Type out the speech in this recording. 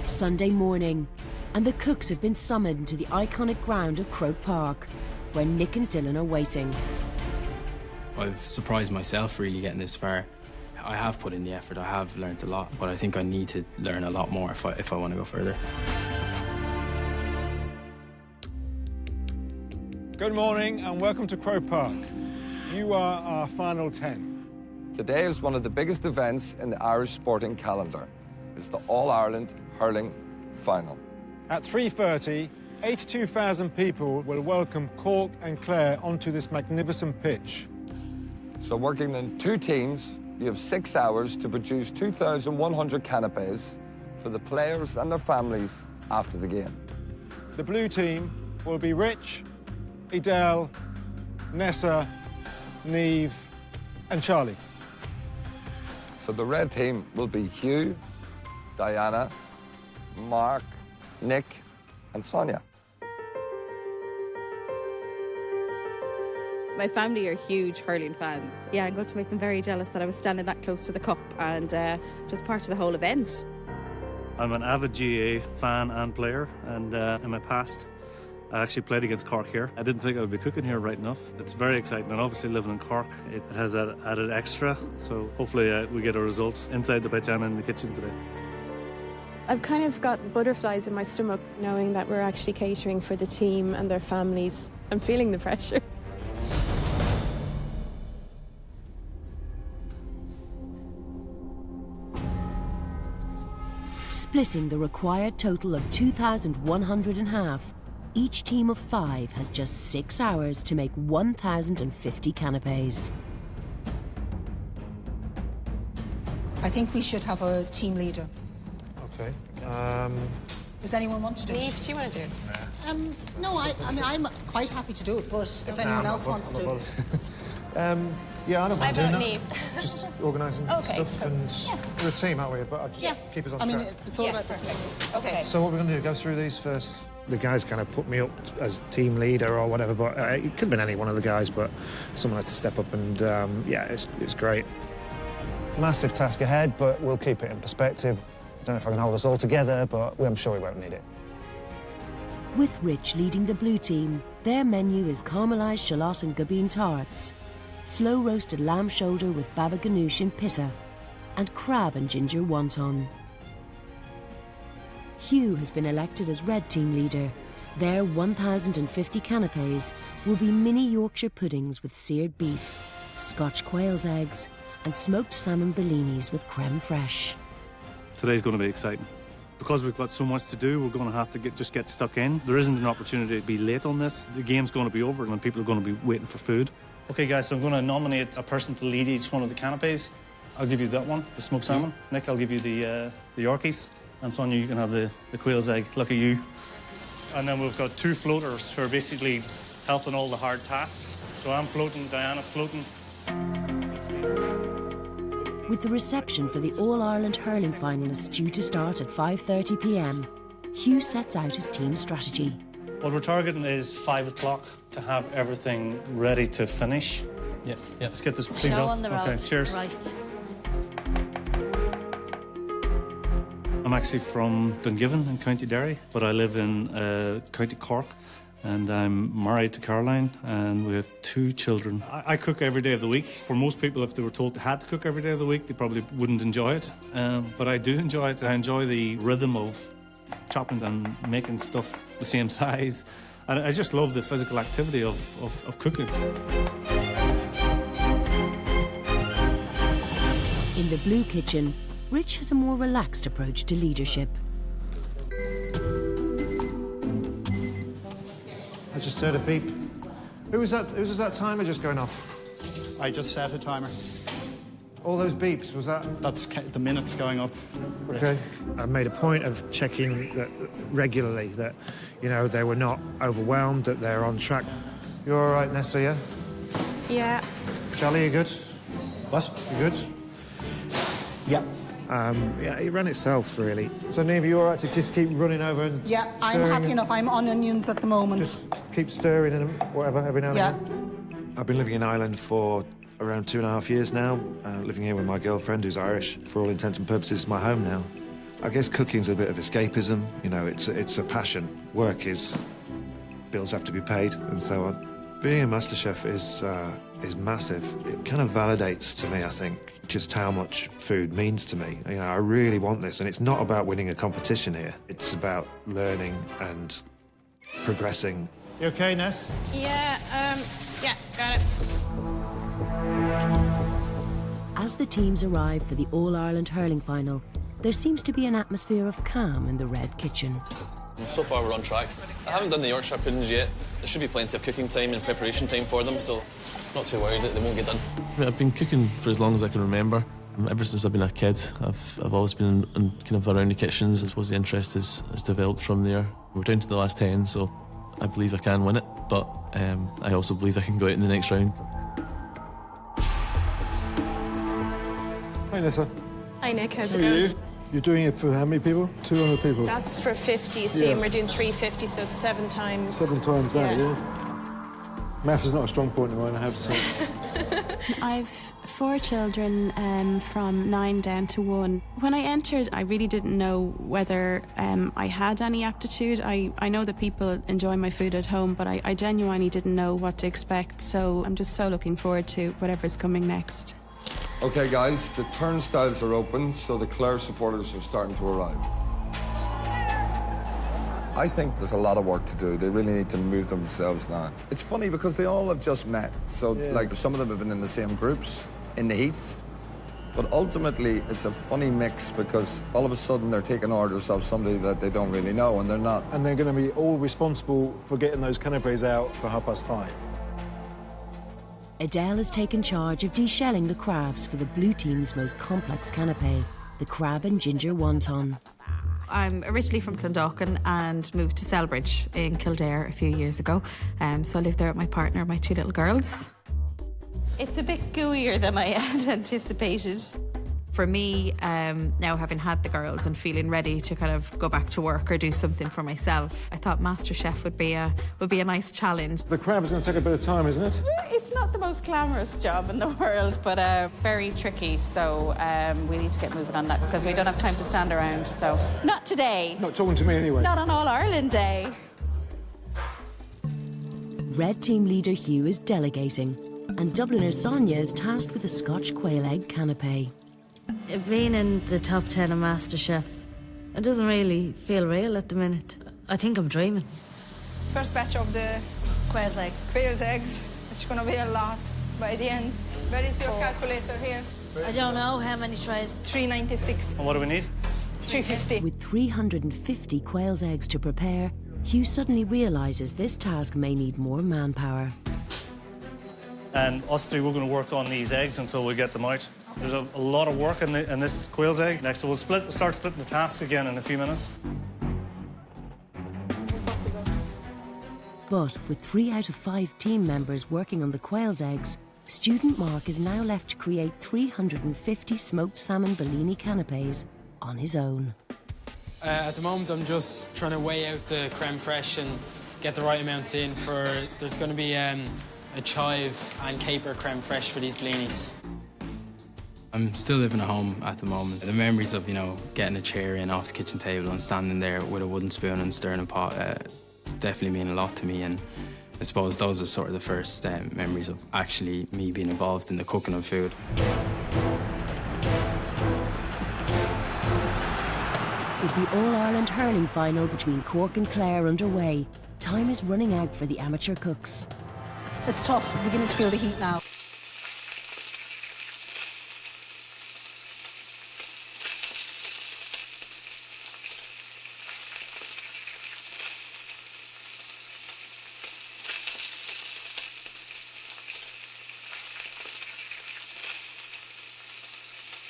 Sunday morning, and the cooks have been summoned to the iconic ground of Croke Park, where Nick and Dylan are waiting. I've surprised myself really getting this far. I have put in the effort, I have learned a lot, but I think I need to learn a lot more if I want to go further. Good morning and welcome to Croke Park. You are our final 10. Today is one of the biggest events in the Irish sporting calendar. It's the All-Ireland Hurling Final. At 3:30, 82,000 people will welcome Cork and Clare onto this magnificent pitch. So working in two teams, you have 6 hours to produce 2,100 canapés for the players and their families after the game. The blue team will be Rich, Edel, Nessa, Niamh and Charlie. So the red team will be Hugh, Diana, Mark, Nick and Sonia. My family are huge hurling fans. Yeah, I'm going to make them very jealous that I was standing that close to the cup and just part of the whole event. I'm an avid GAA fan and player, and in my past I actually played against Cork here. I didn't think I would be cooking here right enough. It's very exciting, and obviously living in Cork, it has that added extra, so hopefully we get a result inside the pitch and in the kitchen today. I've kind of got butterflies in my stomach knowing that we're actually catering for the team and their families. I'm feeling the pressure. Splitting the required total of 2,100 in half, each team of 5 has just 6 hours to make 1,050 canapés. I think we should have a team leader. Okay. Does anyone want to do it? Niamh, do you want to do it? No, I mean, I'm quite happy to do it, but if anyone else wants to. Yeah, I don't mind doing that. Niamh. Just organising stuff, and we're a team, aren't we? But I'll just keep us on track. I mean, it's all about the team. Okay. So what we're going to do, go through these first. The guys kind of put me up as team leader or whatever, but it could have been any one of the guys, but someone had to step up, and yeah, it's great. Massive task ahead, but we'll keep it in perspective. I don't know if I can hold us all together, but I'm sure we won't need it. With Rich leading the blue team, their menu is caramelised shallot and gabine tarts, slow-roasted lamb shoulder with baba ganoush and pitta, and crab and ginger wonton. Hugh has been elected as red team leader. Their 1,050 canapés will be mini Yorkshire puddings with seared beef, Scotch quail's eggs, and smoked salmon bellinis with creme fraiche. Today's going to be exciting. Because we've got so much to do, we're going to have to get stuck in. There isn't an opportunity to be late on this. The game's going to be over and people are going to be waiting for food. OK, guys, so I'm going to nominate a person to lead each one of the canapés. I'll give you that one, the smoked salmon. Nick, I'll give you the Yorkies. And Sonia, you can have the quail's egg. Look at you. And then we've got 2 floaters who are basically helping all the hard tasks. So I'm floating, Diana's floating. With the reception for the All-Ireland Hurling finalists due to start at 5:30 p.m, Hugh sets out his team strategy. What we're targeting is 5 o'clock to have everything ready to finish. Yeah. Let's get this cleaned up. Show on the road. OK, cheers. Right. I'm actually from Dungiven in County Derry, but I live in County Cork, and I'm married to Caroline, and we have 2 children. I cook every day of the week. For most people, if they were told they had to cook every day of the week, they probably wouldn't enjoy it. But I do enjoy it. I enjoy the rhythm of chopping and making stuff the same size. And I just love the physical activity of cooking. In the blue kitchen, Rich has a more relaxed approach to leadership. I just heard a beep. Who was that timer just going off? I just set a timer. All those beeps, was that? That's the minutes going up. Okay. I made a point of checking that regularly that, you know, they were not overwhelmed, that they're on track. You all right, Nessa, yeah? Yeah. Charlie, you good? What? You good? Yeah. Yeah, it ran itself, really. So, Niamh, you all right to just keep running over and Yeah, I'm happy enough. I'm on onions at the moment. Just keep stirring and whatever every now and then? I've been living in Ireland for around 2.5 years now, living here with my girlfriend, who's Irish. For all intents and purposes, my home now. I guess cooking's a bit of escapism. You know, it's a passion. Work is, bills have to be paid and so on. Being a MasterChef is massive. It kind of validates to me, I think, just how much food means to me. You know, I really want this, and it's not about winning a competition here. It's about learning and progressing. You okay, Ness? Yeah, got it. As the teams arrive for the All-Ireland Hurling final, there seems to be an atmosphere of calm in the Red Kitchen. So far we're on track. I haven't done the Yorkshire puddings yet. There should be plenty of cooking time and preparation time for them, so not too worried that they won't get done. I've been cooking for as long as I can remember. Ever since I've been a kid, I've always been in kind of around the kitchens. I suppose the interest has developed from there. We're down to the last 10, so I believe I can win it, but I also believe I can go out in the next round. Hi, Nessa. Hi, Nick. How's How it are going? you? You're doing it for how many people? 200 people? That's for 50, see, Yeah. and we're doing 350, so it's 7 times. 7 times that, yeah. Maths is not a strong point of mine, I have to say. I've 4 children from 9 down to 1. When I entered, I really didn't know whether I had any aptitude. I know that people enjoy my food at home, but I genuinely didn't know what to expect, so I'm just so looking forward to whatever's coming next. Okay, guys, the turnstiles are open, so the Clare supporters are starting to arrive. I think there's a lot of work to do. They really need to move themselves now. It's funny because they all have just met, so like some of them have been in the same groups, in the heats. But ultimately, it's a funny mix because all of a sudden they're taking orders of somebody that they don't really know, and they're not. And they're going to be all responsible for getting those canapés out for 5:30. Adele has taken charge of deshelling the crabs for the blue team's most complex canapé, the crab and ginger wonton. I'm originally from Clondalkin and moved to Celebrity in Kildare a few years ago. So I lived there with my partner and my 2 little girls. It's a bit gooier than I had anticipated. For me, now having had the girls and feeling ready to kind of go back to work or do something for myself, I thought MasterChef would be a nice challenge. The crab is going to take a bit of time, isn't it? It's not the most glamorous job in the world, but it's very tricky, so we need to get moving on that because we don't have time to stand around, so not today. Not talking to me anyway. Not on All-Ireland Day. Red team leader Hugh is delegating, and Dubliner Sonia is tasked with a Scotch quail egg canapé. Being in the top 10 of MasterChef, it doesn't really feel real at the minute. I think I'm dreaming. First batch of the Quail's eggs. quail's eggs. It's going to be a lot by the end. Where is your calculator here? I don't know how many tries. 396. And what do we need? 350. With 350 quail's eggs to prepare, Hugh suddenly realises this task may need more manpower. And us 3, we're going to work on these eggs until we get them out. There's a lot of work in this quail's egg. Next, so we'll start splitting the tasks again in a few minutes. But with 3 out of 5 team members working on the quail's eggs, student Mark is now left to create 350 smoked salmon Bellini canapés on his own. At the moment, I'm just trying to weigh out the creme fraiche and get the right amounts in for... There's going to be a chive and caper creme fraiche for these Bellinis. I'm still living at home at the moment. The memories of, you know, getting a chair in off the kitchen table and standing there with a wooden spoon and stirring a pot definitely mean a lot to me, and I suppose those are sort of the first memories of actually me being involved in the cooking of food. With the All-Ireland Hurling final between Cork and Clare underway, time is running out for the amateur cooks. It's tough. I'm beginning to feel the heat now.